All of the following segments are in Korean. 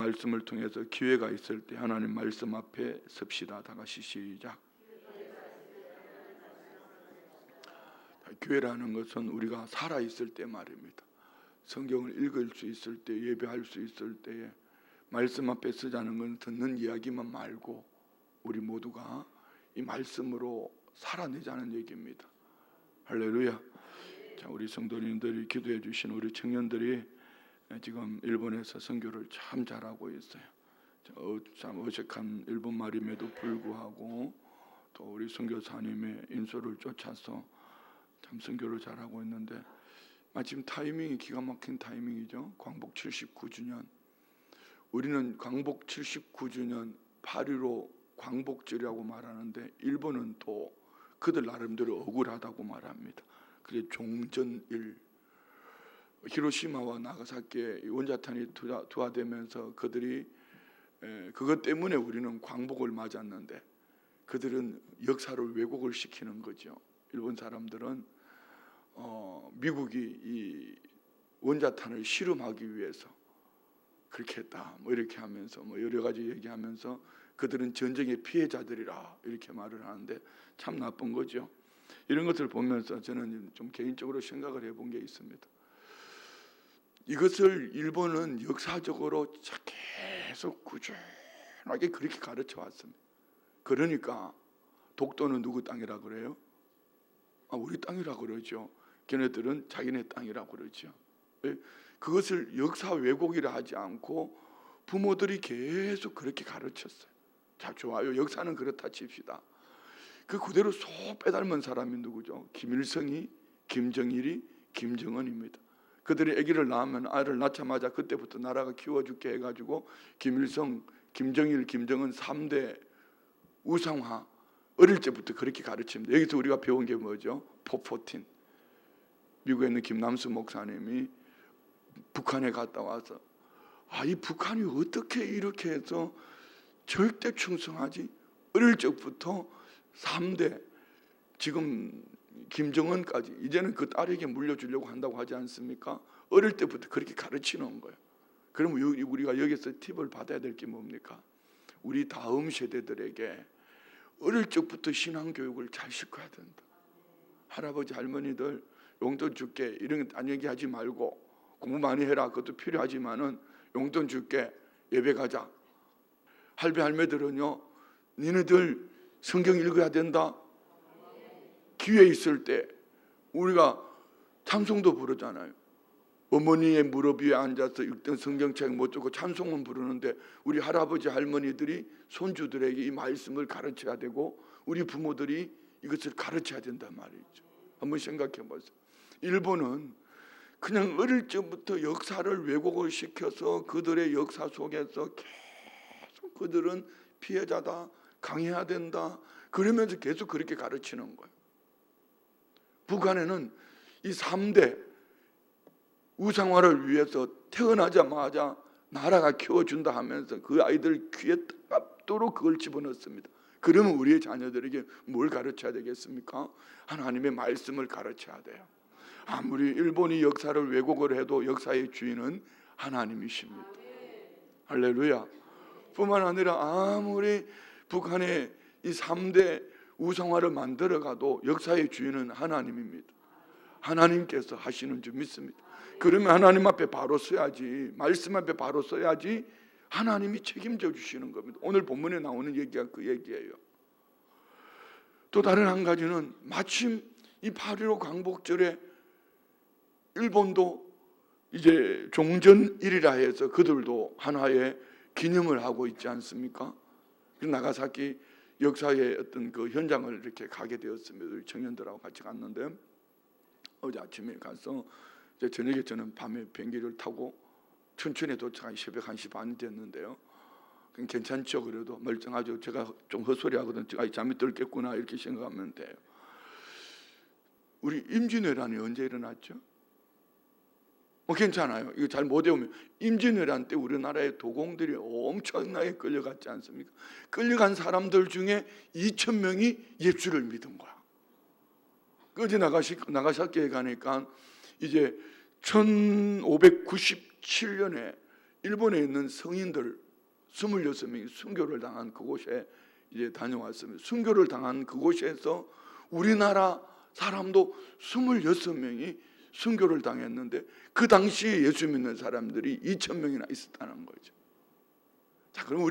말씀을 통해서 기회가 있을 때 하나님 말씀 앞에 섭시다. 다 같이 시작. 교회라는 것은 우리가 살아있을 때 말입니다. 성경을 읽을 수 있을 때, 예배할 수 있을 때에 말씀 앞에 서자는 건 듣는 이야기만 말고 우리 모두가 이 말씀으로 살아내자는 얘기입니다. 할렐루야. 자, 우리 성도님들이 기도해 주신 우리 청년들이 지금 일본에서 선교를 참 잘하고 있어요. 참 어색한 일본말임에도 불구하고 또 우리 선교사님의 인솔을 쫓아서 참 선교를 잘하고 있는데 마침 타이밍이 기가 막힌 타이밍이죠. 광복 79주년. 우리는 광복 79주년 8.15 광복절이라고 말하는데 일본은 또 그들 나름대로 억울하다고 말합니다. 그게 종전일. 히로시마와 나가사키에 원자탄이 투하되면서 그들이 그것 때문에 우리는 광복을 맞았는데 그들은 역사를 왜곡을 시키는 거죠. 일본 사람들은 미국이 이 원자탄을 실험하기 위해서 그렇게 했다 뭐 이렇게 하면서 뭐 여러 가지 얘기하면서 그들은 전쟁의 피해자들이라 이렇게 말을 하는데 참 나쁜 거죠. 이런 것을 보면서 저는 좀 개인적으로 생각을 해본 게 있습니다. 이것을 일본은 역사적으로 계속 꾸준하게 그렇게 가르쳐 왔습니다. 그러니까 독도는 누구 땅이라 그래요? 우리 땅이라 그러죠. 걔네들은 자기네 땅이라 그러죠. 그것을 역사 왜곡이라 하지 않고 부모들이 계속 그렇게 가르쳤어요. 자, 좋아요. 역사는 그렇다 칩시다. 그 그대로 쏙 빼닮은 사람이 누구죠? 김일성이, 김정일이, 김정은입니다. 그들이 아기를 낳으면 아이를 낳자마자 그때부터 나라가 키워줄게 해가지고 김일성, 김정일, 김정은 3대 우상화 어릴 때부터 그렇게 가르칩니다. 여기서 우리가 배운 게 뭐죠? 포포틴. 미국에 있는 김남수 목사님이 북한에 갔다 와서 이 북한이 어떻게 이렇게 해서 절대 충성하지? 어릴 적부터 3대 지금 김정은까지 이제는 그 딸에게 물려주려고 한다고 하지 않습니까? 어릴 때부터 그렇게 가르치는 거예요. 그러면 우리가 여기서 팁을 받아야 될 게 뭡니까? 우리 다음 세대들에게 어릴 적부터 신앙교육을 잘 시켜야 된다. 할아버지 할머니들 용돈 줄게 이런 거 딴 얘기하지 말고 공부 많이 해라. 그것도 필요하지만은 용돈 줄게 예배 가자. 할배 할매들은요, 니네들 성경 읽어야 된다. 기회 있을 때 우리가 찬송도 부르잖아요. 어머니의 무릎 위에 앉아서 읽던 성경책 못 듣고 찬송은 부르는데 우리 할아버지 할머니들이 손주들에게 이 말씀을 가르쳐야 되고 우리 부모들이 이것을 가르쳐야 된단 말이죠. 한번 생각해 보세요. 일본은 그냥 어릴 적부터 역사를 왜곡을 시켜서 그들의 역사 속에서 계속 그들은 피해자다, 강해야 된다 그러면서 계속 그렇게 가르치는 거예요. 북한에는 이 3대 우상화를 위해서 태어나자마자 나라가 키워준다 하면서 그 아이들 귀에 따갑도록 그걸 집어넣습니다. 그러면 우리의 자녀들에게 뭘 가르쳐야 되겠습니까? 하나님의 말씀을 가르쳐야 돼요. 아무리 일본이 역사를 왜곡을 해도 역사의 주인은 하나님이십니다. 할렐루야. 뿐만 아니라 아무리 북한의 이 3대 우상화를 만들어가도 역사의 주인은 하나님입니다. 하나님께서 하시는 줄 믿습니다. 그러면 하나님 앞에 바로 서야지, 말씀 앞에 바로 서야지 하나님이 책임져 주시는 겁니다. 오늘 본문에 나오는 얘기가 그 얘기예요. 또 다른 한 가지는 마침 이 8.15 광복절에 일본도 이제 종전일이라 해서 그들도 하나의 기념을 하고 있지 않습니까? 나가사키 역사의 어떤 그 현장을 이렇게 가게 되었습니다. 우리 청년들하고 같이 갔는데 어제 아침에 가서 이제 저녁에 저는 밤에 비행기를 타고 춘천에 도착한 새벽 1시 반이 됐는데요. 괜찮죠? 그래도 멀쩡하죠. 제가 좀 헛소리하거든요. 잠이 들겠구나 이렇게 생각하면 돼요. 우리 임진왜란이 언제 일어났죠? 괜찮아요. 이거 잘 못 외우면 임진왜란 때 우리나라의 도공들이 엄청나게 끌려갔지 않습니까? 끌려간 사람들 중에 2,000명이 예수를 믿은 거야. 어제 나가사키에 가니까 이제 1597년에 일본에 있는 성인들 26명이 순교를 당한 그곳에 이제 다녀왔습니다. 순교를 당한 그곳에서 우리나라 사람도 26명이 순교를 당했는데 그 당시에 예수 믿는 사람들이 2,000명이나 있었다는 거죠. 자, 그럼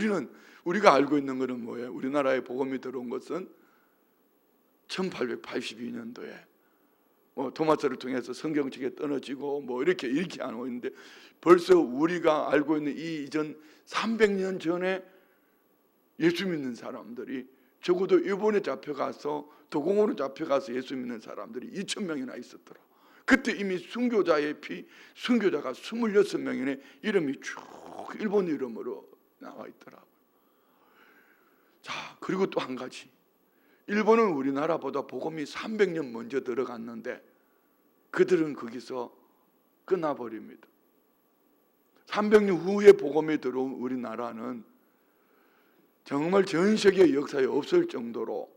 우리가 알고 있는 것은 뭐예요? 우리나라에 복음이 들어온 것은 1882년도에 토마스를 통해서 성경책에 떨어지고 이렇게 하고 있는데, 벌써 우리가 알고 있는 이 이전 300년 전에 예수 믿는 사람들이 적어도 일본에 잡혀가서 도공으로 잡혀가서 예수 믿는 사람들이 2,000명이나 있었더라. 그때 이미 순교자가 26명의 이름이 쭉 일본 이름으로 나와 있더라고요. 자, 그리고 또 한 가지, 일본은 우리나라보다 복음이 300년 먼저 들어갔는데 그들은 거기서 끝나버립니다. 300년 후에 복음이 들어온 우리나라는 정말 전 세계 역사에 없을 정도로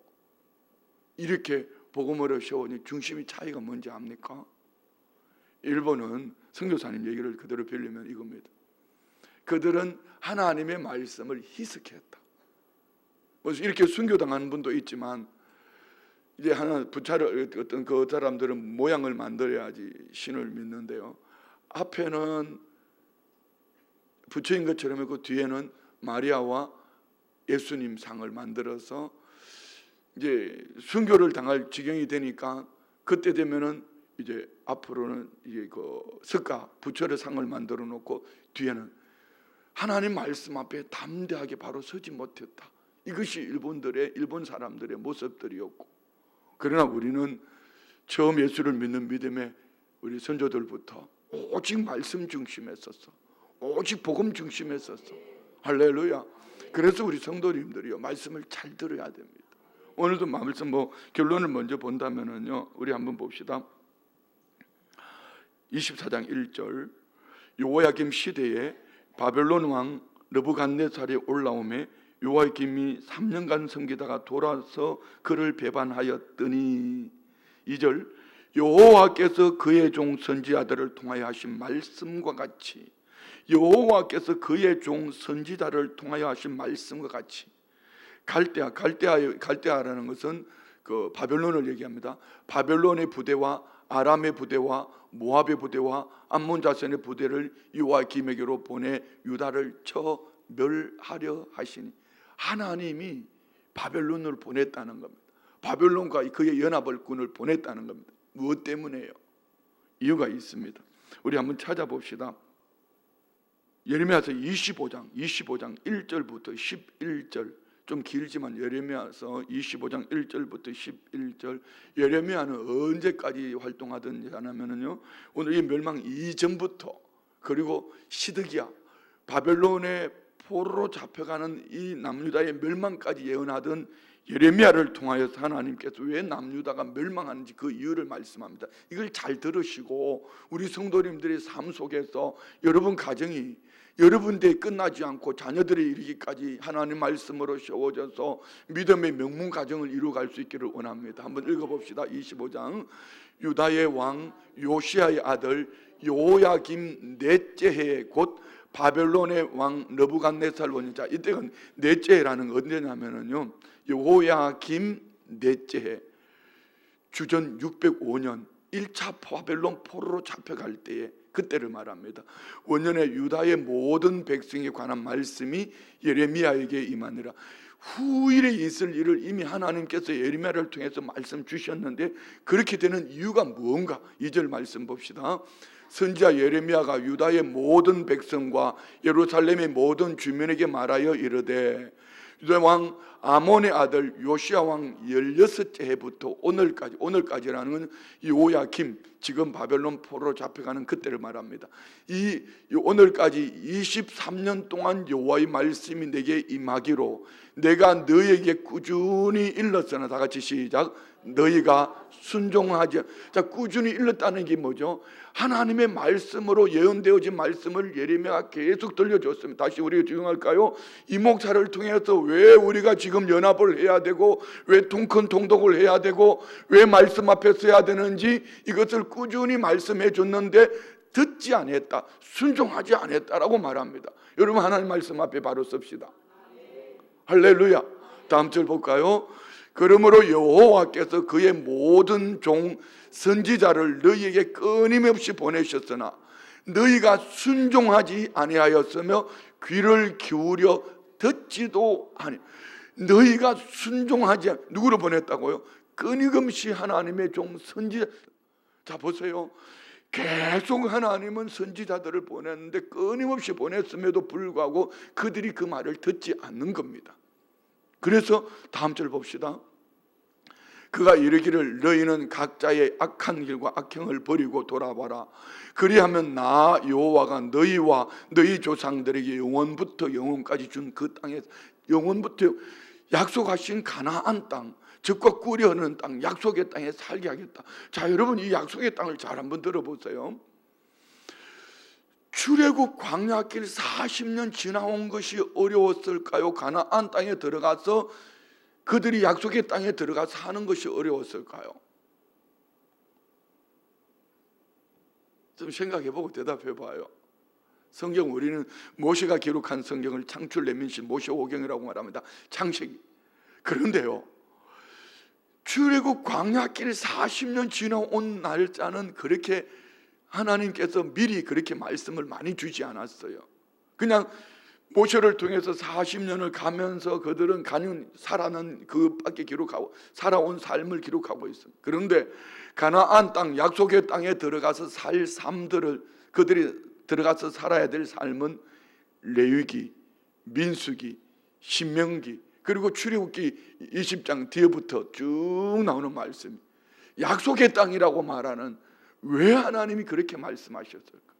이렇게 복음으로 세우니 중심이 차이가 뭔지 압니까? 일본은 선교사님 얘기를 그대로 빌리면 이겁니다. 그들은 하나님의 말씀을 희석했다. 그래서 이렇게 순교당하는 분도 있지만 이제 하나 부차를 어떤 그 사람들은 모양을 만들어야지 신을 믿는데요. 앞에는 부처인 것처럼 있고 뒤에는 마리아와 예수님 상을 만들어서 이제 순교를 당할 지경이 되니까 그때 되면은 이제 앞으로는 이제 그 석가 부처의 상을 만들어 놓고 뒤에는 하나님 말씀 앞에 담대하게 바로 서지 못했다. 이것이 일본 사람들의 모습들이었고, 그러나 우리는 처음 예수를 믿는 믿음에 우리 선조들부터 오직 말씀 중심했었어. 오직 복음 중심했었어. 할렐루야. 그래서 우리 성도님들이요, 말씀을 잘 들어야 됩니다. 오늘도 말씀 결론을 먼저 본다면은요, 우리 한번 봅시다. 24장 1절, 요야김 시대에 바벨론 왕 느부갓네살이 올라오매 요야김이 3년간 섬기다가 돌아서 그를 배반하였더니, 2절, 여호와께서 그의 종 선지자들을 통하여 하신 말씀과 같이, 여호와께서 그의 종 선지자를 통하여 하신 말씀과 같이, 갈대아라는 것은 그 바벨론을 얘기합니다. 바벨론의 부대와 아람의 부대와 모압의 부대와 암몬 자손의 부대를 요야김에게로 보내 유다를 쳐 멸하려 하시니, 하나님이 바벨론을 보냈다는 겁니다. 바벨론과 그의 연합을군을 보냈다는 겁니다. 무엇 때문에요? 이유가 있습니다. 우리 한번 찾아봅시다. 예레미야서 25장 1절부터 11절, 좀 길지만 예레미야서 25장 1절부터 11절. 예레미야는 언제까지 활동하든지 하냐면요, 오늘 이 멸망 이전부터, 그리고 시드기야 바벨론의 포로로 잡혀가는 이 남유다의 멸망까지 예언하던 예레미야를 통하여서 하나님께서 왜 남유다가 멸망하는지 그 이유를 말씀합니다. 이걸 잘 들으시고 우리 성도님들의 삶 속에서 여러분 가정이 여러분들이 끝나지 않고 자녀들이 이르기까지 하나님 말씀으로 세워져서 믿음의 명문 가정을 이루어갈 수 있기를 원합니다. 한번 읽어봅시다. 25장. 유다의 왕 요시야의 아들 요야김 넷째 해에 곧 바벨론의 왕 느부갓네살 원자, 이때가 넷째 해라는 건 언제냐면요, 요야김 넷째 해, 주전 605년 1차 바벨론 포로로 잡혀갈 때에 그때를 말합니다. 원년에 유다의 모든 백성에 관한 말씀이 예레미야에게 임하니라. 후일에 있을 일을 이미 하나님께서 예레미야를 통해서 말씀 주셨는데, 그렇게 되는 이유가 무언가? 2절 말씀 봅시다. 선지자 예레미야가 유다의 모든 백성과 예루살렘의 모든 주민에게 말하여 이르되, 유다 왕 아몬의 아들 요시야 왕 16째 해부터 오늘까지라는 건 요야김, 지금 바벨론 포로로 잡혀가는 그때를 말합니다. 이 오늘까지 23년 동안 여호와의 말씀이 내게 임하기로 내가 너에게 꾸준히 일렀으나, 다 같이 시작. 너희가 순종하지. 자, 꾸준히 일렀다는 게 뭐죠? 하나님의 말씀으로 예언되어진 말씀을 예레미야가 계속 들려줬습니다. 다시 우리가 적용할까요? 이 목사를 통해서 왜 우리가 지금 연합을 해야 되고, 왜 통독을 해야 되고, 왜 말씀 앞에 서야 되는지 이것을 꾸준히 말씀해 줬는데, 듣지 아니했다, 순종하지 아니했다라고 말합니다. 여러분 하나님 말씀 앞에 바로 섭시다. 할렐루야. 다음 절 볼까요? 그러므로 여호와께서 그의 모든 종 선지자를 너희에게 끊임없이 보내셨으나 너희가 순종하지 아니하였으며 귀를 기울여 듣지도 아니. 너희가 순종하지 누구를 보냈다고요? 끊임없이 하나님의 종 선지자. 자 보세요. 계속 하나님은 선지자들을 보냈는데 끊임없이 보냈음에도 불구하고 그들이 그 말을 듣지 않는 겁니다. 그래서 다음 절 봅시다. 그가 이르기를 너희는 각자의 악한 길과 악행을 버리고 돌아와라. 그리하면 나 여호와가 너희와 너희 조상들에게 영원부터 영원까지 준 그 땅에 영원부터 약속하신 가나안 땅, 젖과 꿀이 흐르는 땅, 약속의 땅에 살게 하겠다. 자 여러분 이 약속의 땅을 잘 한번 들어보세요. 출애굽 광야길 40년 지나온 것이 어려웠을까요? 가나안 땅에 들어가서 그들이 약속의 땅에 들어가서 사는 것이 어려웠을까요? 좀 생각해보고 대답해봐요. 성경 우리는 모세가 기록한 성경을 창출 레민신 모세오경이라고 말합니다. 창세기. 그런데요 출애굽 광야길 40년 지나온 날짜는 그렇게 하나님께서 미리 그렇게 말씀을 많이 주지 않았어요. 그냥 모세를 통해서 40년을 가면서 그들은 가는 살아난 그밖에 기록하고 살아온 삶을 기록하고 있습니다. 그런데 가나안 땅 약속의 땅에 들어가서 살 삶들을 그들이 들어가서 살아야 될 삶은 레위기, 민수기, 신명기 그리고 출애굽기 20장 뒤에부터 쭉 나오는 말씀. 약속의 땅이라고 말하는 왜 하나님이 그렇게 말씀하셨을까?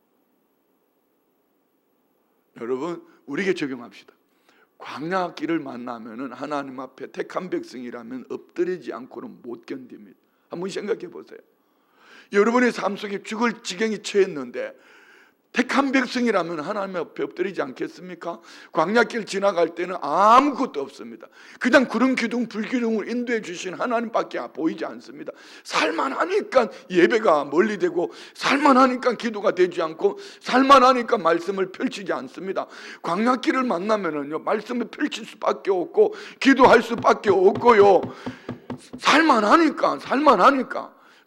여러분 우리에게 적용합시다. 광야길을 만나면은 하나님 앞에 택한 백성이라면 엎드리지 않고는 못 견딥니다. 한번 생각해 보세요. 여러분의 삶 속에 죽을 지경이 처했는데 택한 백성이라면 하나님 앞에 엎드리지 않겠습니까? 광야길 지나갈 때는 아무것도 없습니다. 그냥 구름 기둥 불기둥을 인도해 주신 하나님밖에 보이지 않습니다. 살만하니까 예배가 멀리 되고 살만하니까 기도가 되지 않고 살만하니까 말씀을 펼치지 않습니다. 광야길을 만나면은요 말씀을 펼칠 수밖에 없고 기도할 수밖에 없고요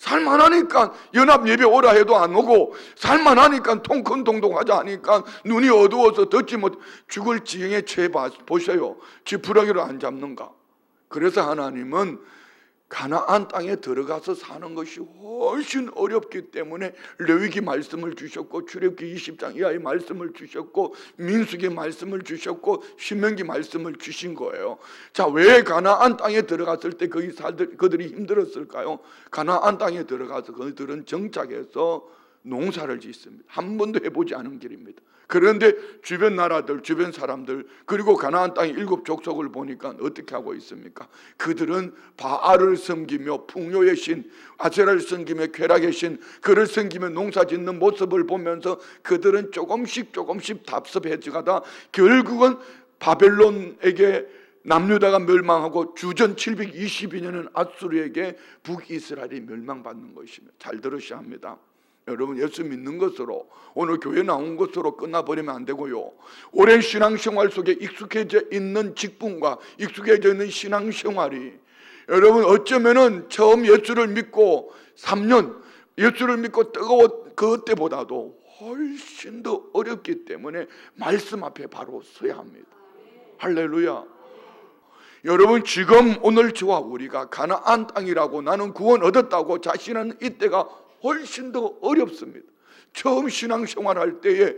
살만하니까 연합 예배 오라 해도 안 오고 살만하니까 통큰동동하자 하니까 눈이 어두워서 듣지 못 죽을 지경에 처해 보세요. 지푸라기로 안 잡는가? 그래서 하나님은 가나안 땅에 들어가서 사는 것이 훨씬 어렵기 때문에 레위기 말씀을 주셨고 출애굽기 20장 이하의 말씀을 주셨고 민수기 말씀을 주셨고 신명기 말씀을 주신 거예요. 자, 왜 가나안 땅에 들어갔을 때 그들이 힘들었을까요? 가나안 땅에 들어가서 그들은 정착해서 농사를 짓습니다. 한 번도 해보지 않은 길입니다. 그런데 주변 나라들, 주변 사람들 그리고 가나안 땅의 7 족속을 보니까 어떻게 하고 있습니까? 그들은 바알을 섬기며 풍요의 신, 아세라를 섬기며 쾌락의 신, 그를 섬기며 농사 짓는 모습을 보면서 그들은 조금씩 답습해지가다 결국은 바벨론에게 남유다가 멸망하고 주전 722년은 아수르에게 북이스라엘이 멸망받는 것입니다. 잘 들으셔야 합니다. 여러분 예수 믿는 것으로 오늘 교회 나온 것으로 끝나버리면 안 되고요. 오랜 신앙생활 속에 익숙해져 있는 직분과 익숙해져 있는 신앙생활이 여러분 어쩌면은 처음 예수를 믿고 3년 예수를 믿고 뜨거워 그때보다도 훨씬 더 어렵기 때문에 말씀 앞에 바로 서야 합니다. 할렐루야. 여러분 지금 오늘 저와 우리가 가나안 땅이라고 나는 구원 얻었다고 자신하는 이때가 훨씬 더 어렵습니다. 처음 신앙생활할 때에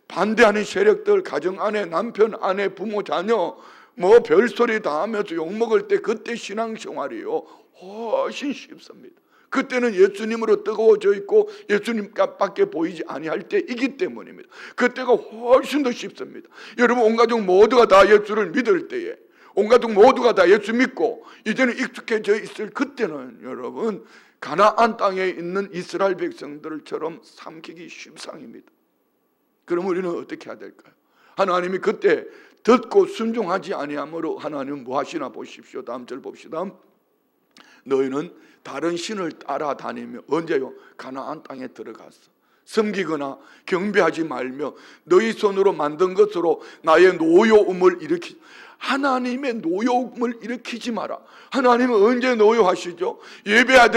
반대하는 세력들, 가정 안에 남편, 아내, 부모, 자녀 뭐 별소리 다 하면서 욕먹을 때 그때 신앙생활이요 훨씬 쉽습니다. 그때는 예수님으로 뜨거워져 있고 예수님밖에 보이지 아니할 때이기 때문입니다. 그때가 훨씬 더 쉽습니다. 여러분 온 가족 모두가 다 예수를 믿을 때에 온 가족 모두가 다 예수 믿고 이제는 익숙해져 있을 그때는 여러분 가나안 땅에 있는 이스라엘 백성들처럼 삼키기 쉽상입니다. 그럼 우리는 어떻게 해야 될까요? 하나님이 그때 듣고 순종하지 아니함으로 하나님은 뭐 하시나 보십시오. 다음 절 봅시다. 너희는 다른 신을 따라다니며 언제요? 가나안 땅에 들어갔어. 섬기거나 경배하지 말며 너희 손으로 만든 것으로 나의 노여움을 일으키지. 하나님의 노여움을 일으키지 마라. 하나님은 언제 노여하시죠? 예배해야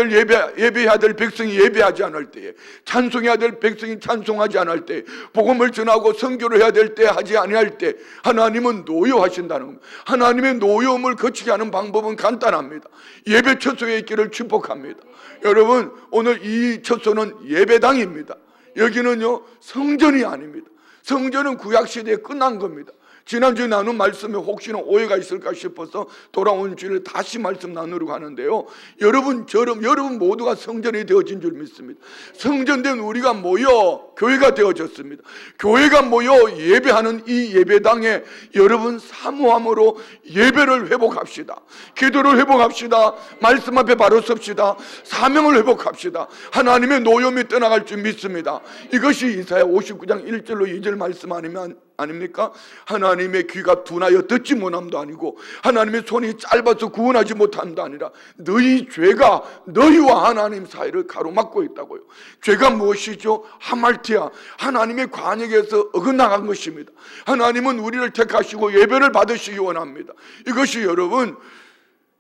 될 백성이 예배하지 않을 때에, 찬송해야 될 백성이 찬송하지 않을 때, 복음을 전하고 선교를 해야 될 때 하지 아니할 때 하나님은 노여하신다는 겁니다. 하나님의 노여움을 거치게 하는 방법은 간단합니다. 예배 처소에 있기를 축복합니다. 여러분, 오늘 이 처소는 예배당입니다. 여기는요 성전이 아닙니다. 성전은 구약시대에 끝난 겁니다. 지난주에 나눈 말씀에 혹시나 오해가 있을까 싶어서 돌아온 주일에 다시 말씀 나누려고 하는데요, 여러분 모두가 성전이 되어진 줄 믿습니다. 성전된 우리가 모여 교회가 되어졌습니다. 교회가 모여 예배하는 이 예배당에 여러분 사모함으로 예배를 회복합시다. 기도를 회복합시다. 말씀 앞에 바로 섭시다. 사명을 회복합시다. 하나님의 노여움이 떠나갈 줄 믿습니다. 이것이 이사야 59장 1절로 2절 말씀 아닙니까? 하나님의 귀가 둔하여 듣지 못함도 아니고 하나님의 손이 짧아서 구원하지 못함도 아니라 너희 죄가 너희와 하나님 사이를 가로막고 있다고요. 죄가 무엇이죠? 하말티아, 하나님의 관역에서 어긋나간 것입니다. 하나님은 우리를 택하시고 예배를 받으시기 원합니다. 이것이 여러분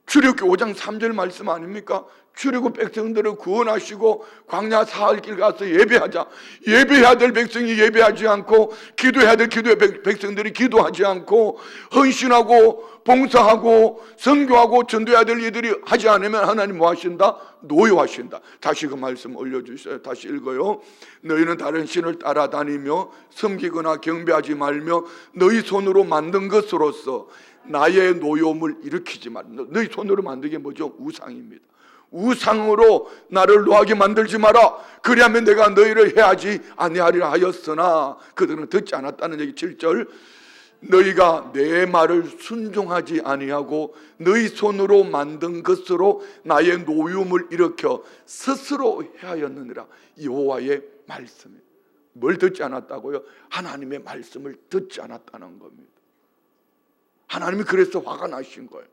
출애굽기 5장 3절 말씀 아닙니까? 출애굽 백성들을 구원하시고 광야 사흘길 가서 예배하자. 예배해야 될 백성이 예배하지 않고, 기도해야 될 백성들이 기도하지 않고, 헌신하고 봉사하고 선교하고 전도해야 될 이들이 하지 않으면 하나님 뭐 하신다? 노여하신다. 다시 그 말씀 올려주세요. 다시 읽어요. 너희는 다른 신을 따라다니며 섬기거나 경배하지 말며 너희 손으로 만든 것으로서 나의 노여움을 일으키지 마라. 너희 손으로 만든 게 뭐죠? 우상입니다. 우상으로 나를 노하게 만들지 마라. 그리하면 내가 너희를 해하지 아니하리라 하였으나 그들은 듣지 않았다는 얘기. 7절 너희가 내 말을 순종하지 아니하고 너희 손으로 만든 것으로 나의 노여움을 일으켜 스스로 해하였느니라. 여호와의 말씀이에요. 뭘 듣지 않았다고요? 하나님의 말씀을 듣지 않았다는 겁니다. 하나님이 그래서 화가 나신 거예요.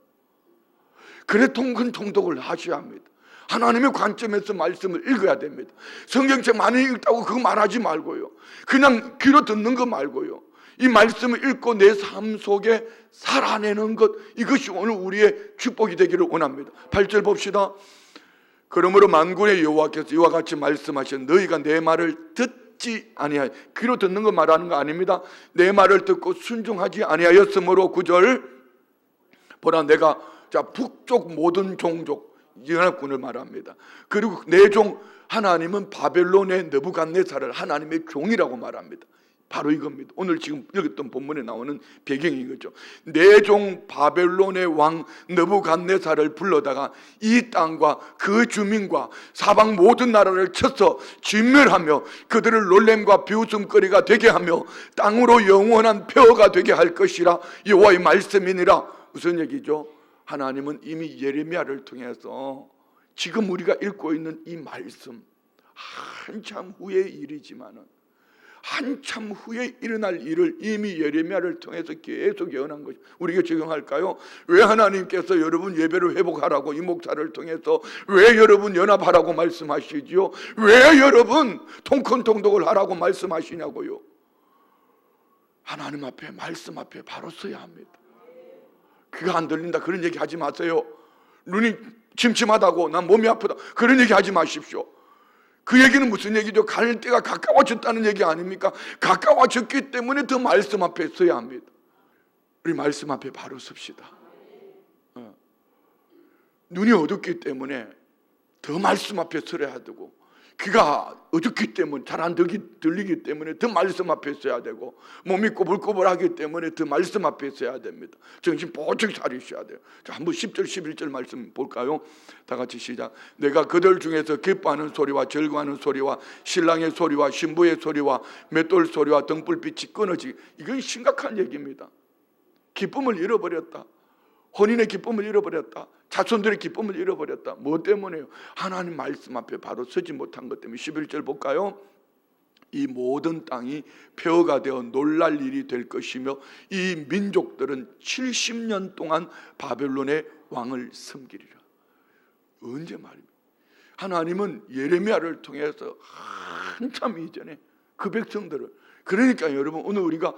그래 큰 통독을 하셔야 합니다. 하나님의 관점에서 말씀을 읽어야 됩니다. 성경책 많이 읽다고 그거 말하지 말고요, 그냥 귀로 듣는 거 말고요, 이 말씀을 읽고 내 삶 속에 살아내는 것, 이것이 오늘 우리의 축복이 되기를 원합니다. 8절 봅시다. 그러므로 만군의 여호와께서 이와 같이 말씀하신 너희가 내 말을 듣지 아니하여, 귀로 듣는 거 말하는 거 아닙니다. 내 말을 듣고 순종하지 아니하였으므로 9절 보라 내가 북쪽 모든 종족 연합군을 말합니다. 그리고 내 종 하나님은 바벨론의 느부갓네살을 하나님의 종이라고 말합니다. 바로 이겁니다. 오늘 지금 읽었던 본문에 나오는 배경이 이거죠. 내 종 바벨론의 왕 느부갓네살을 불러다가 이 땅과 그 주민과 사방 모든 나라를 쳐서 진멸하며 그들을 놀램과 비웃음거리가 되게 하며 땅으로 영원한 폐허가 되게 할 것이라 여호와의 말씀이니라. 무슨 얘기죠? 하나님은 이미 예레미야를 통해서 지금 우리가 읽고 있는 이 말씀, 한참 후의 일이지만은 한참 후에 일어날 일을 이미 예레미야를 통해서 계속 예언한 것이 우리에게 적용할까요? 왜 하나님께서 여러분 예배를 회복하라고 이 목사를 통해서 왜 여러분 연합하라고 말씀하시지요? 왜 여러분 통큰통독을 하라고 말씀하시냐고요? 하나님 앞에, 말씀 앞에 바로 서야 합니다. 귀가 안 들린다 그런 얘기 하지 마세요. 눈이 침침하다고 난 몸이 아프다 그런 얘기 하지 마십시오. 그 얘기는 무슨 얘기죠? 갈 때가 가까워졌다는 얘기 아닙니까? 가까워졌기 때문에 더 말씀 앞에 서야 합니다. 우리 말씀 앞에 바로 섭시다. 눈이 어둡기 때문에 더 말씀 앞에 서야 되고, 귀가 어둡기 때문에 잘 안 들리기 때문에 더 말씀 앞에 서야 되고, 몸이 꼬불꼬불하기 때문에 더 말씀 앞에 서야 됩니다. 정신 보짝 차리셔야 돼요. 자, 한번 10절 11절 말씀 볼까요? 다 같이 시작. 내가 그들 중에서 기뻐하는 소리와 즐거워하는 소리와 신랑의 소리와 신부의 소리와 맷돌 소리와 등불빛이 끊어지기. 이건 심각한 얘기입니다. 기쁨을 잃어버렸다. 혼인의 기쁨을 잃어버렸다. 자손들의 기쁨을 잃어버렸다. 뭐 때문에요? 하나님 말씀 앞에 바로 서지 못한 것 때문에. 11절 볼까요? 이 모든 땅이 폐허가 되어 놀랄 일이 될 것이며 이 민족들은 70년 동안 바벨론의 왕을 섬기리라. 언제 말입니까? 하나님은 예레미야를 통해서 한참 이전에 그 백성들을, 그러니까 여러분 오늘 우리가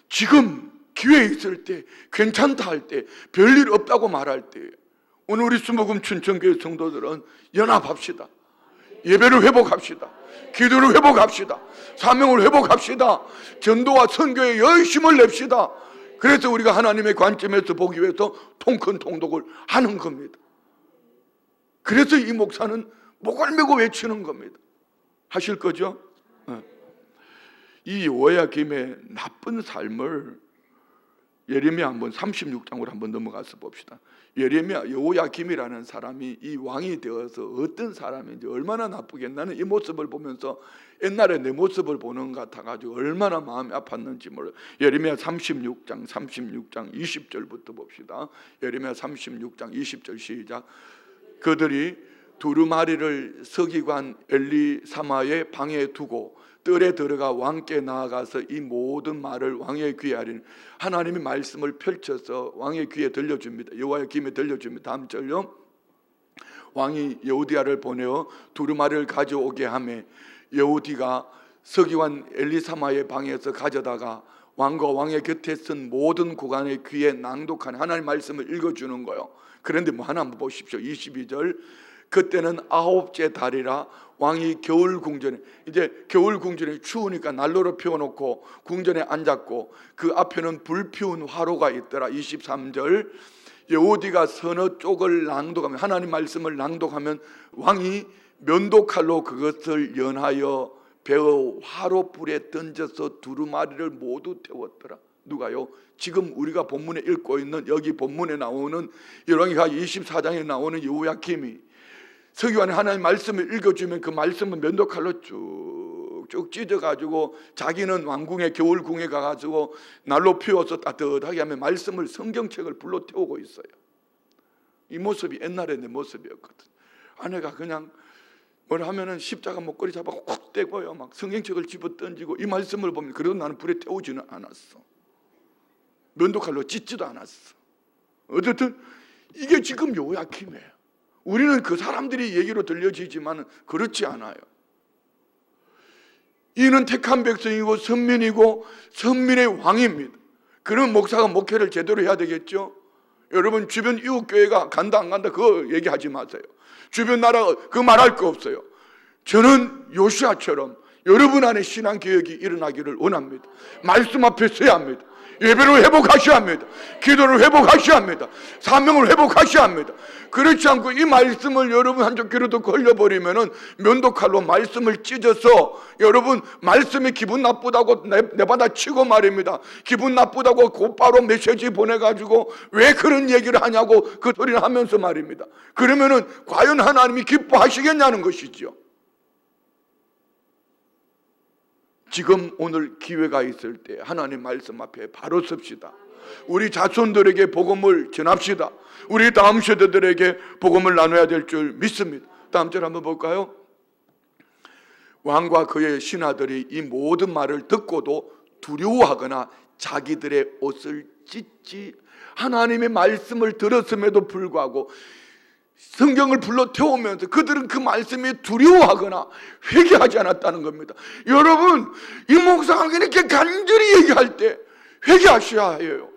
지금 기회 있을 때, 괜찮다 할 때, 별일 없다고 말할 때, 오늘 우리 수목금 춘천교회 성도들은 연합합시다. 예배를 회복합시다. 기도를 회복합시다. 사명을 회복합시다. 전도와 선교에 열심을 냅시다. 그래서 우리가 하나님의 관점에서 보기 위해서 통큰 통독을 하는 겁니다. 그래서 이 목사는 목을 메고 외치는 겁니다. 하실 거죠? 이 여호야김의 나쁜 삶을 예레미야 한번 36장으로 한번 넘어가서 봅시다. 예레미야, 여호야김이라는 사람이 이 왕이 되어서 어떤 사람인지 얼마나 나쁘게, 나는 이 모습을 보면서 옛날에 내 모습을 보는 것 같아가지고 얼마나 마음이 아팠는지 몰라요. 예레미야 36장 20절부터 봅시다. 예레미야 36장 20절 시작. 그들이 두루마리를 서기관 엘리사마의 방에 두고 뜰에 들어가 왕께 나아가서 이 모든 말을 왕의 귀에 하리니, 하나님이 말씀을 펼쳐서 왕의 귀에 들려줍니다. 여호와의 귀에 들려줍니다. 다음 절요. 왕이 여우디아를 보내어 두루마리를 가져오게 하매 여우디가 서기관 엘리사마의 방에서 가져다가 왕과 왕의 곁에 쓴 모든 구간의 귀에 낭독하는, 하나님 말씀을 읽어주는 거예요. 그런데 뭐 하나 한번 보십시오. 22절. 그때는 9째 달이라 왕이 겨울 궁전에, 이제 겨울 궁전이 추우니까 난로를 피워놓고 궁전에 앉았고 그 앞에는 불 피운 화로가 있더라. 23절. 여호디가 서너 쪽을 낭독하면, 하나님 말씀을 낭독하면 왕이 면도칼로 그것을 연하여 베어 화로불에 던져서 두루마리를 모두 태웠더라. 누가요? 지금 우리가 본문에 읽고 있는, 여기 본문에 나오는 열왕기하 24장에 나오는 여호야김이 서기관이 하나님 말씀을 읽어주면 그 말씀을 면도칼로 쭉쭉 찢어가지고 자기는 왕궁에, 겨울궁에 가가지고 난로 피워서 따뜻하게 하면 말씀을, 성경책을 불러 태우고 있어요. 이 모습이 옛날에 내 모습이었거든. 아내가 그냥 뭘 하면은 십자가 목걸이 잡아 콕 떼고요, 막 성경책을 집어 던지고, 이 말씀을 보면 그래도 나는 불에 태우지는 않았어. 면도칼로 찢지도 않았어. 어쨌든 이게 지금 여호야김이에요. 우리는 그 사람들이 얘기로 들려지지만 그렇지 않아요. 이는 택한 백성이고 선민이고 선민의 왕입니다. 그런 목사가 목회를 제대로 해야 되겠죠. 여러분 주변 이웃교회가 간다 안 간다 그거 얘기하지 마세요. 주변 나라 그 말할 거 없어요. 저는 요시아처럼 여러분 안에 신앙개혁이 일어나기를 원합니다. 말씀 앞에 서야 합니다. 예배를 회복하셔야 합니다. 기도를 회복하셔야 합니다. 사명을 회복하셔야 합니다. 그렇지 않고 이 말씀을 여러분 한쪽 귀로도 걸려버리면은 면도칼로 말씀을 찢어서 여러분 말씀이 기분 나쁘다고 내받아 치고 말입니다. 기분 나쁘다고 곧바로 메시지 보내가지고 왜 그런 얘기를 하냐고 그 소리를 하면서 말입니다. 그러면은 과연 하나님이 기뻐하시겠냐는 것이죠. 지금 오늘 기회가 있을 때 하나님 말씀 앞에 바로 섭시다. 우리 자손들에게 복음을 전합시다. 우리 다음 세대들에게 복음을 나눠야 될 줄 믿습니다. 다음 절 한번 볼까요? 왕과 그의 신하들이 이 모든 말을 듣고도 두려워하거나 자기들의 옷을 찢지, 하나님의 말씀을 들었음에도 불구하고 성경을 불러 태우면서 그들은 그 말씀에 두려워하거나 회개하지 않았다는 겁니다. 여러분, 이 목사가 이렇게 간절히 얘기할 때 회개하셔야 해요.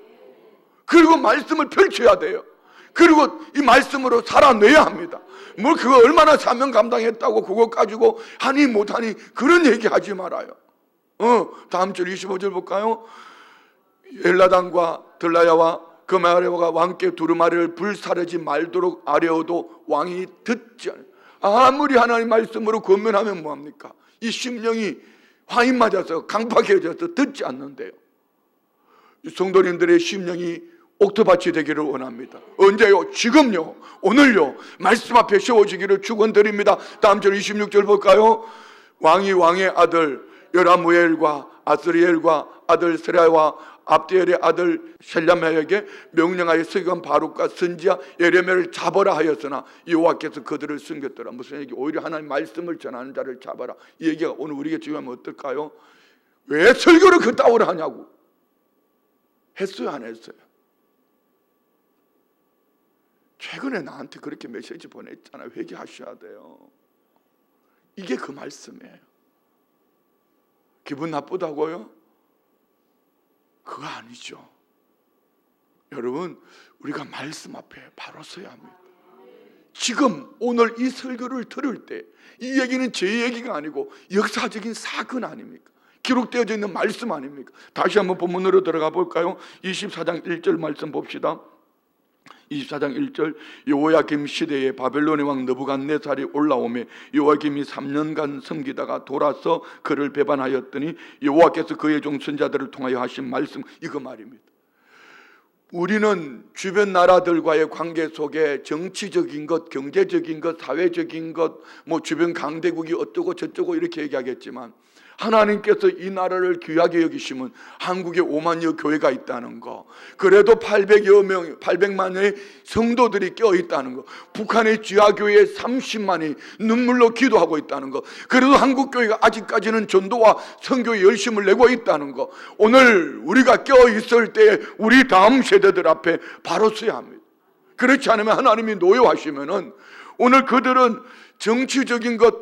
그리고 말씀을 펼쳐야 돼요. 그리고 이 말씀으로 살아내야 합니다. 뭐 그거 얼마나 사명 감당했다고 그거 가지고 하니 못하니 그런 얘기하지 말아요. 다음 절 25절 볼까요? 엘라단과 들라야와 그마레와가 왕께 두루마리를 불사르지 말도록 아뢰어도 왕이 듣지 않아요. 아무리 하나님 말씀으로 권면하면 뭐합니까? 이 심령이 화인 맞아서 강팍해져서 듣지 않는데요. 성도님들의 심령이 옥토밭이 되기를 원합니다. 언제요? 지금요. 오늘요. 말씀 앞에 세워지기를 축원드립니다. 다음 절 26절 볼까요? 왕이 왕의 아들 여라무엘과 아스리엘과 아들 세라와 압디엘의 아들 셀라메에게 명령하여 서기관 바룩과 선지자 예레미야를 잡아라 하였으나 여호와께서 그들을 숨겼더라. 무슨 얘기? 오히려 하나님 말씀을 전하는 자를 잡아라. 이 얘기가 오늘 우리에게 중요하면 어떨까요? 왜 설교를 그따위로 하냐고. 했어요 안 했어요? 최근에 나한테 그렇게 메시지 보냈잖아요. 회개하셔야 돼요. 이게 그 말씀이에요. 기분 나쁘다고요? 그거 아니죠. 여러분, 우리가 말씀 앞에 바로 서야 합니다. 지금 오늘 이 설교를 들을 때 이 얘기는 제 얘기가 아니고 역사적인 사건 아닙니까? 기록되어져 있는 말씀 아닙니까? 다시 한번 본문으로 들어가 볼까요? 24장 1절 말씀 봅시다. 24장 1절, 여호야김 시대에 바벨론의 왕 느부갓네살이 올라오매 여호야김이 3년간 섬기다가 돌아서 그를 배반하였더니 여호와께서 그의 종 선지자들을 통하여 하신 말씀, 이거 말입니다. 우리는 주변 나라들과의 관계 속에 정치적인 것, 경제적인 것, 사회적인 것, 주변 강대국이 어쩌고 저쩌고 이렇게 얘기하겠지만, 하나님께서 이 나라를 귀하게 여기시면 한국에 5만여 교회가 있다는 거, 그래도 800만의 성도들이 껴있다는 거, 북한의 지하교회 30만이 눈물로 기도하고 있다는 거, 그래도 한국교회가 아직까지는 전도와 선교에 열심을 내고 있다는 거, 오늘 우리가 껴있을 때 우리 다음 세대들 앞에 바로 서야 합니다. 그렇지 않으면 하나님이 노여하시면은 오늘 그들은 정치적인 것,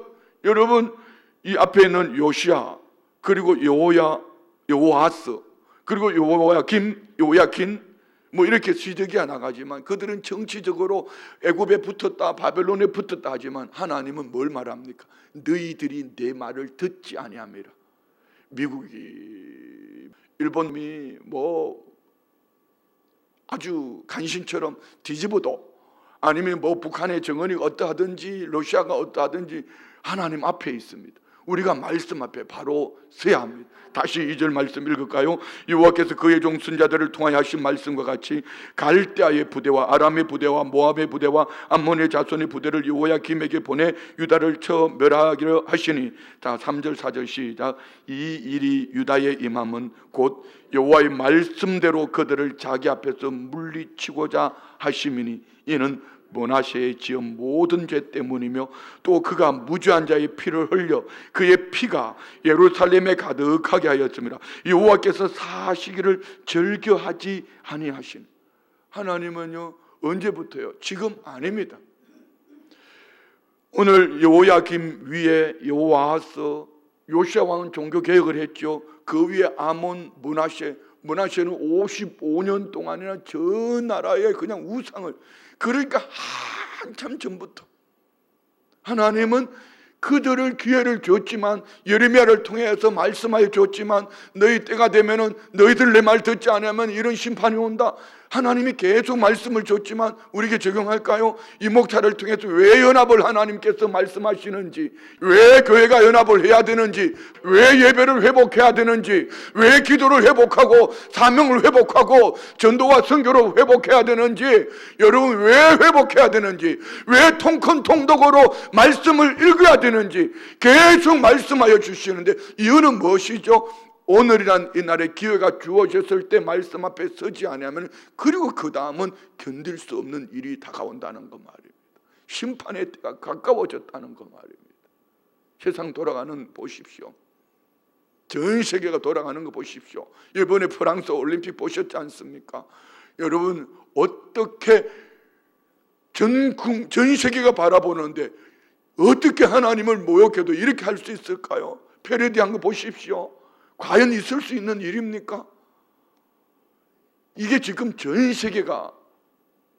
여러분 이 앞에 있는 요시야, 그리고 여호아스, 그리고 여호야킨 이렇게 시대기가 나가지만 그들은 정치적으로 애굽에 붙었다, 바벨론에 붙었다 하지만 하나님은 뭘 말합니까? 너희들이 내 말을 듣지 아니함이라. 미국이, 일본이 아주 간신처럼 뒤집어도, 아니면 북한의 정언이 어떠하든지 러시아가 어떠하든지 하나님 앞에 있습니다. 우리가 말씀 앞에 바로 서야 합니다. 다시 2절 말씀 읽을까요? 여호와께서 그의 종 선지자들을 통하여 하신 말씀과 같이 갈대아의 부대와 아람의 부대와 모압의 부대와 암몬의 자손의 부대를 여호야김에게 보내 유다를 쳐 멸하기로 하시니, 자 3절 4절 시작. 이 일이 유다에 임함은 곧 여호와의 말씀대로 그들을 자기 앞에서 물리치고자 하심이니, 이는 므낫세의 지은 모든 죄 때문이며 또 그가 무죄한 자의 피를 흘려 그의 피가 예루살렘에 가득하게 하였습니다. 여호와께서 사시기를 즐겨하지 아니하신. 하나님은요, 언제부터요? 지금 아닙니다. 오늘 여호야김 위에 여호아스, 요시야 왕은 종교 개혁을 했죠. 그 위에 아몬, 므낫세는 55년 동안이나 저 나라의 그냥 우상을, 그러니까 한참 전부터 하나님은 그들을 기회를 줬지만, 예레미야를 통해서 말씀하여 줬지만, 너희 때가 되면은 너희들 내 말 듣지 않으면 이런 심판이 온다. 하나님이 계속 말씀을 줬지만 우리에게 적용할까요? 이 목차를 통해서 왜 연합을 하나님께서 말씀하시는지, 왜 교회가 연합을 해야 되는지, 왜 예배를 회복해야 되는지, 왜 기도를 회복하고 사명을 회복하고 전도와 선교를 회복해야 되는지, 여러분 왜 회복해야 되는지, 왜 통큰 통독으로 말씀을 읽어야 되는지 계속 말씀하여 주시는데, 이유는 무엇이죠? 오늘이란 이 날에 기회가 주어졌을 때 말씀 앞에 서지 않으면, 그리고 그 다음은 견딜 수 없는 일이 다가온다는 것 말입니다. 심판의 때가 가까워졌다는 것 말입니다. 세상 돌아가는 보십시오. 전 세계가 돌아가는 거 보십시오. 이번에 프랑스 올림픽 보셨지 않습니까? 여러분 어떻게 전 세계가 바라보는데 어떻게 하나님을 모욕해도 이렇게 할 수 있을까요? 패러디한 거 보십시오. 과연 있을 수 있는 일입니까? 이게 지금 전 세계가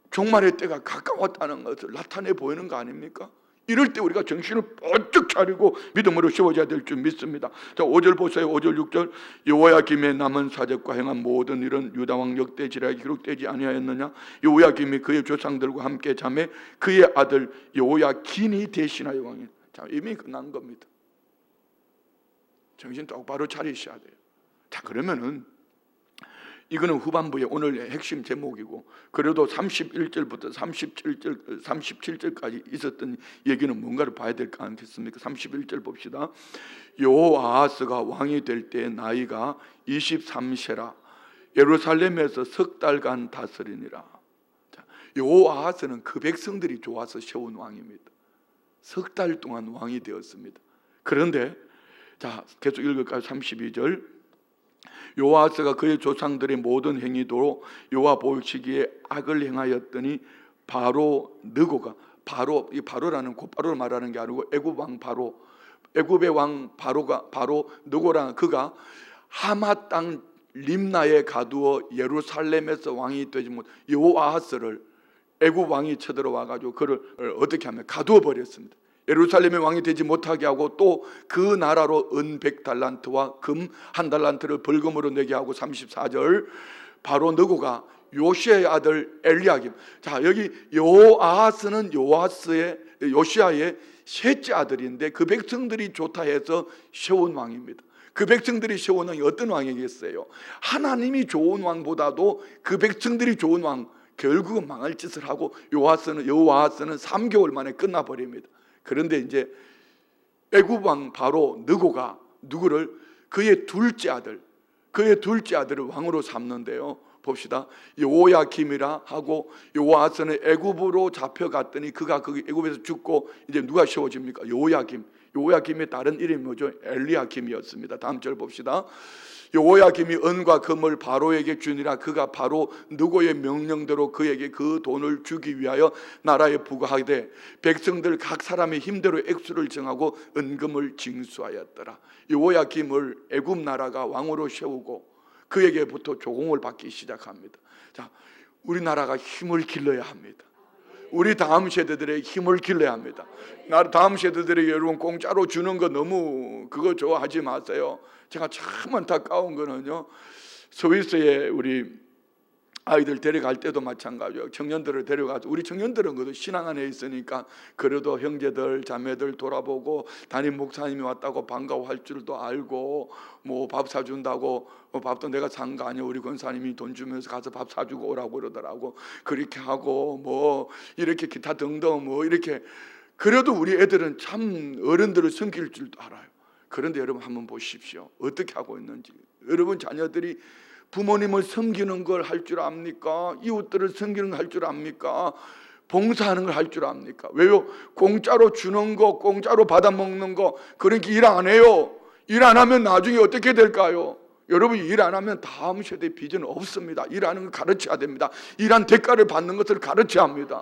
종말의 때가 가까웠다는 것을 나타내 보이는 거 아닙니까? 이럴 때 우리가 정신을 번쩍 차리고 믿음으로 세워져야 될 줄 믿습니다. 자, 5절 보세요. 5절 6절. 여호야김의 남은 사적과 행한 모든 일은 유다왕 역대지략에 기록되지 아니하였느냐? 여호야김이 그의 조상들과 함께 자매 그의 아들 여호야긴이 대신하여 왕이. 자, 이미 끝난 겁니다. 정신 똑바로 차리셔야 돼요. 자, 그러면은 이거는 후반부의 오늘의 핵심 제목이고, 그래도 31절부터 37절까지 있었던 얘기는 뭔가를 봐야 될 거 아니겠습니까? 31절 봅시다. 여호아하스가 왕이 될 때 나이가 23세라 예루살렘에서 석 달간 다스리니라. 여호아하스는 그 백성들이 좋아서 세운 왕입니다. 석 달 동안 왕이 되었습니다. 그런데 자, 계속 읽을까요? 32절. 여호아스가 그의 조상들의 모든 행위도 여호와 보시기에 악을 행하였더니 바로 느고가, 바로 이 바로라는 곧바로를 말하는 게 아니고 애굽 왕 바로, 애굽의 왕 바로 느고라 그가 하마 땅 림나에 가두어 예루살렘에서 왕이 되지 못 여호아하스를 애굽 왕이 쳐들어와 가지고 그를 어떻게 하면 가두어 버렸습니다. 예루살렘의 왕이 되지 못하게 하고 또 그 나라로 은 100달란트와 금 1달란트를 벌금으로 내게 하고 34절 바로 느고가 요시아의 아들 엘리야김. 자, 여기 여호아하스는 요시아의 셋째 아들인데 그 백성들이 좋다 해서 세운 왕입니다. 그 백성들이 세운 왕이 어떤 왕이겠어요? 하나님이 좋은 왕보다도 그 백성들이 좋은 왕, 결국은 망할 짓을 하고 여호아하스는 3개월 만에 끝나버립니다. 그런데 이제 애굽 왕 바로 느고가 누구를 그의 둘째 아들을 왕으로 삼는데요. 봅시다. 여호야김이라 하고 여호아하스는 애굽으로 잡혀갔더니 그가 그 애굽에서 죽고 이제 누가 세워집니까? 여호야김의 다른 이름이 뭐죠? 엘리야김이었습니다. 다음 절 봅시다. 여호야김이 은과 금을 바로에게 주니라. 그가 바로 느고의 명령대로 그에게 그 돈을 주기 위하여 나라에 부과하되 백성들 각 사람의 힘대로 액수를 정하고 은금을 징수하였더라. 여호야김을 애굽 나라가 왕으로 세우고 그에게부터 조공을 받기 시작합니다. 자, 우리나라가 힘을 길러야 합니다. 우리 다음 세대들의 힘을 길러야 합니다. 다음 세대들에게 여러분 공짜로 주는 거 너무 그거 좋아하지 마세요. 제가 참 안타까운 거는요, 스위스에 우리 아이들 데려갈 때도 마찬가지예요. 청년들을 데려가서 우리 청년들은 그래도 신앙 안에 있으니까 그래도 형제들 자매들 돌아보고 담임 목사님이 왔다고 반가워할 줄도 알고 뭐 밥 사준다고 밥도 내가 산 거 아니야. 우리 권사님이 돈 주면서 가서 밥 사주고 오라고 그러더라고. 그렇게 하고 뭐 이렇게 기타 등등 뭐 이렇게 그래도 우리 애들은 참 어른들을 섬길 줄도 알아요. 그런데 여러분 한번 보십시오. 어떻게 하고 있는지. 여러분 자녀들이 부모님을 섬기는 걸 할 줄 압니까? 이웃들을 섬기는 걸 할 줄 압니까? 봉사하는 걸 할 줄 압니까? 왜요? 공짜로 주는 거, 공짜로 받아먹는 거, 그러니까 일 안 해요. 일 안 하면 나중에 어떻게 될까요? 여러분 일 안 하면 다음 세대 비전 없습니다. 일하는 걸 가르쳐야 됩니다. 일한 대가를 받는 것을 가르쳐야 합니다.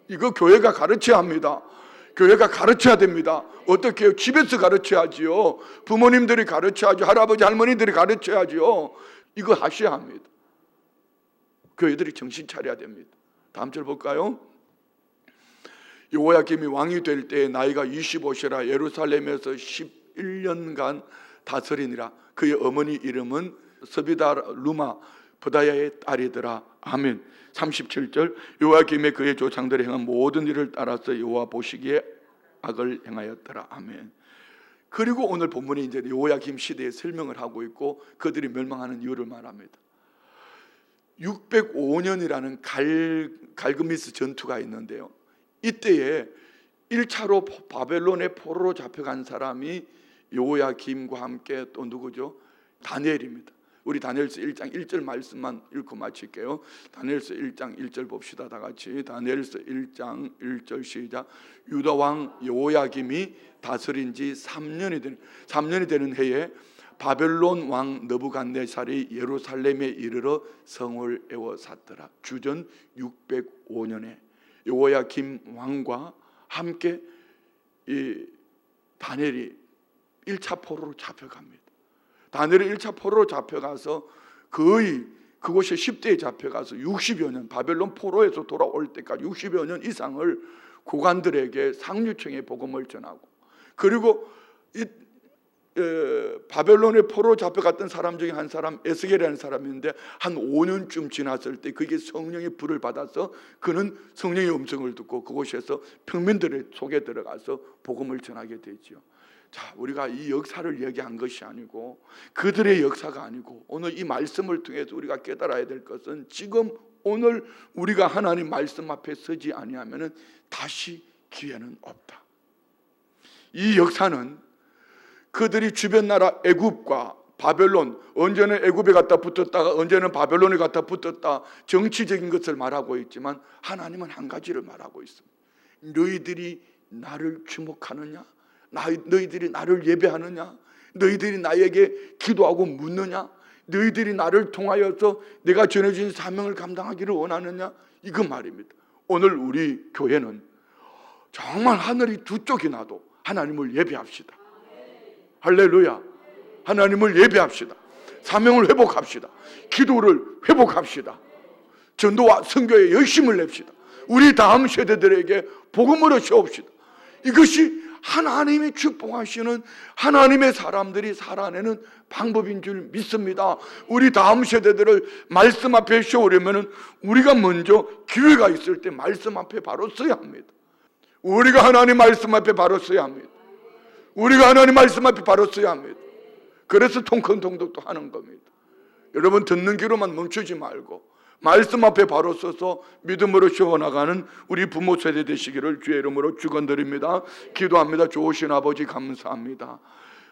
이거 교회가 가르쳐야 합니다. 교회가 가르쳐야 됩니다. 어떻게 해요? 집에서 가르쳐야지요. 부모님들이 가르쳐야죠. 할아버지 할머니들이 가르쳐야지요. 이거 하셔야 합니다. 교회들이 정신 차려야 됩니다. 다음 절 볼까요? 여호야김이 왕이 될 때 나이가 25세라 예루살렘에서 11년간 다스리니라. 그의 어머니 이름은 스비다루마 부다야의 딸이더라. 아멘. 37절 여호야김의 그의 조상들이 행한 모든 일을 따라서 여호와 보시기에 악을 행하였더라. 아멘. 그리고 오늘 본문이 이제 여호야김 시대에 설명을 하고 있고 그들이 멸망하는 이유를 말합니다. 605년이라는 갈그미스 전투가 있는데요. 이때에 1차로 바벨론의 포로로 잡혀간 사람이 여호야김과 함께 또 누구죠? 다니엘입니다. 우리 다니엘서 1장 1절 말씀만 읽고 마칠게요. 다니엘서 1장 1절 봅시다. 다 같이. 다니엘서 1장 1절 시작. 유다 왕 여호야김이 다스린 지 3년이 되는 해에 바벨론 왕 느부갓네살이 예루살렘에 이르러 성을 에워쌌더라. 주전 605년에 여호야김 왕과 함께 이 다니엘이 1차 포로로 잡혀갑니다. 다니엘이 1차 포로로 잡혀가서 거의 그곳에 10대에 잡혀가서 60여 년 바벨론 포로에서 돌아올 때까지 60여 년 이상을 고관들에게 상류층의 복음을 전하고 그리고 바벨론의 포로로 잡혀갔던 사람 중에 한 사람 에스겔이라는 사람인데 한 5년쯤 지났을 때 그게 성령의 불을 받아서 그는 성령의 음성을 듣고 그곳에서 평민들의 속에 들어가서 복음을 전하게 되죠. 자, 우리가 이 역사를 얘기한 것이 아니고 그들의 역사가 아니고 오늘 이 말씀을 통해서 우리가 깨달아야 될 것은 지금 오늘 우리가 하나님 말씀 앞에 서지 아니하면은 다시 기회는 없다. 이 역사는 그들이 주변 나라 애굽과 바벨론, 언제는 애굽에 갖다 붙었다가 언제는 바벨론에 갖다 붙었다 정치적인 것을 말하고 있지만 하나님은 한 가지를 말하고 있습니다. 너희들이 나를 주목하느냐? 너희들이 나를 예배하느냐? 너희들이 나에게 기도하고 묻느냐? 너희들이 나를 통하여서 내가 전해진 사명을 감당하기를 원하느냐? 이거 말입니다. 오늘 우리 교회는 정말 하늘이 두 쪽이 나도 하나님을 예배합시다. 할렐루야. 하나님을 예배합시다. 사명을 회복합시다. 기도를 회복합시다. 전도와 선교에 열심을 냅시다. 우리 다음 세대들에게 복음으로 세웁시다. 이것이 하나님이 축복하시는 하나님의 사람들이 살아내는 방법인 줄 믿습니다. 우리 다음 세대들을 말씀 앞에 세우려면 우리가 먼저 기회가 있을 때 말씀 앞에 바로 서야 합니다. 우리가 하나님 말씀 앞에 바로 서야 합니다. 우리가 하나님 말씀 앞에 바로 서야 합니다. 그래서 통큰통독도 하는 겁니다. 여러분, 듣는 귀로만 멈추지 말고 말씀 앞에 바로 서서 믿음으로 세워나가는 우리 부모 세대 되시기를 주의 이름으로 축원드립니다. 기도합니다. 좋으신 아버지 감사합니다.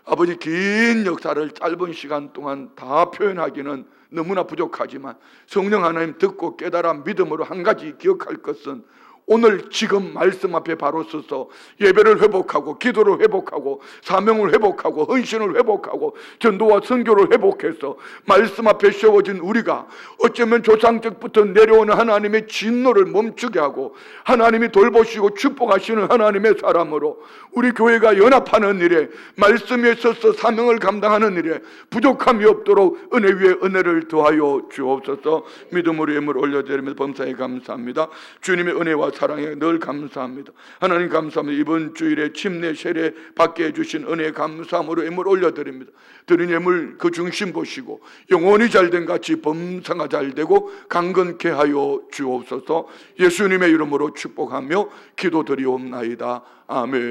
아버지, 긴 역사를 짧은 시간 동안 다 표현하기는 너무나 부족하지만 성령 하나님 듣고 깨달아 믿음으로 한 가지 기억할 것은 오늘 지금 말씀 앞에 바로 서서 예배를 회복하고 기도를 회복하고 사명을 회복하고 헌신을 회복하고 전도와 선교를 회복해서 말씀 앞에 세워진 우리가 어쩌면 조상적부터 내려오는 하나님의 진노를 멈추게 하고 하나님이 돌보시고 축복하시는 하나님의 사람으로 우리 교회가 연합하는 일에 말씀에 서서 사명을 감당하는 일에 부족함이 없도록 은혜 위에 은혜를 더하여 주옵소서. 믿음으로 예물 올려드리며 범사에 감사합니다. 주님의 은혜와 사랑에 늘 감사합니다. 하나님 감사합니다. 이번 주일에 침례 세례 받게 해주신 은혜 감사함으로 예물 올려드립니다. 드린 예물 그 중심 보시고 영혼이 잘된 같이 범사가 잘되고 강건케 하여 주옵소서. 예수님의 이름으로 축복하며 기도드리옵나이다. 아멘.